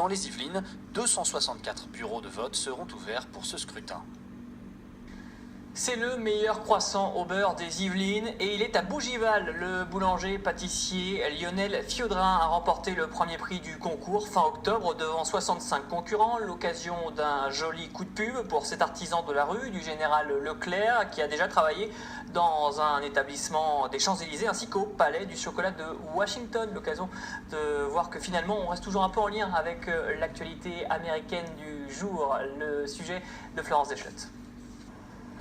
Dans les Yvelines, 264 bureaux de vote seront ouverts pour ce scrutin. C'est le meilleur croissant au beurre des Yvelines et il est à Bougival. Le boulanger-pâtissier Lionel Fiodrin a remporté le premier prix du concours fin octobre devant 65 concurrents. L'occasion d'un joli coup de pub pour cet artisan de la rue du Général Leclerc qui a déjà travaillé dans un établissement des Champs-Élysées ainsi qu'au Palais du Chocolat de Washington. L'occasion de voir que finalement on reste toujours un peu en lien avec l'actualité américaine du jour. Le sujet de Florence Deschlette.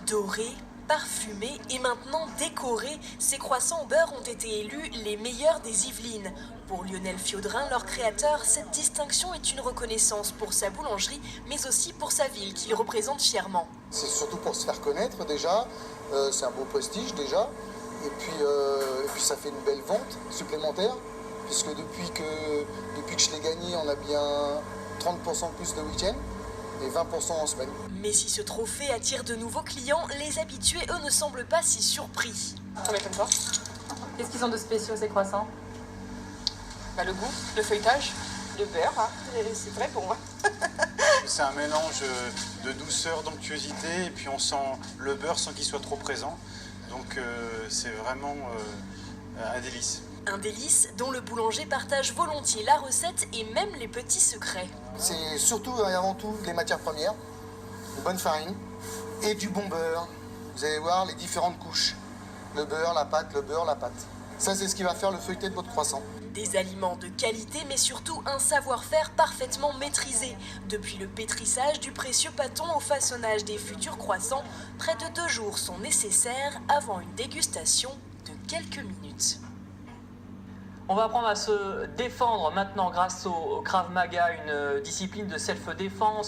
Dorés, parfumés et maintenant décorés, ces croissants au beurre ont été élus les meilleurs des Yvelines. Pour Lionel Fiodrin, leur créateur, cette distinction est une reconnaissance pour sa boulangerie, mais aussi pour sa ville qu'il représente fièrement. C'est surtout pour se faire connaître déjà, c'est un beau prestige déjà, et puis ça fait une belle vente supplémentaire, puisque depuis que je l'ai gagné, on a bien 30% plus de week-end et 20% en semaine. Mais si ce trophée attire de nouveaux clients, les habitués, eux, ne semblent pas si surpris. Ça m'étonne pas. Qu'est-ce qu'ils ont de spéciaux ces croissants? Le goût, le feuilletage, le beurre, hein. C'est très bon. C'est un mélange de douceur, d'onctuosité, et puis on sent le beurre sans qu'il soit trop présent. Donc c'est vraiment un délice. Un délice dont le boulanger partage volontiers la recette et même les petits secrets. C'est surtout et avant tout les matières premières, de bonne farine et du bon beurre. Vous allez voir les différentes couches. Le beurre, la pâte, le beurre, la pâte. Ça, c'est ce qui va faire le feuilleté de votre croissant. Des aliments de qualité, mais surtout un savoir-faire parfaitement maîtrisé. Depuis le pétrissage du précieux pâton au façonnage des futurs croissants, près de 2 jours sont nécessaires avant une dégustation de quelques minutes. On va apprendre à se défendre maintenant grâce au Krav Maga, une discipline de self-défense.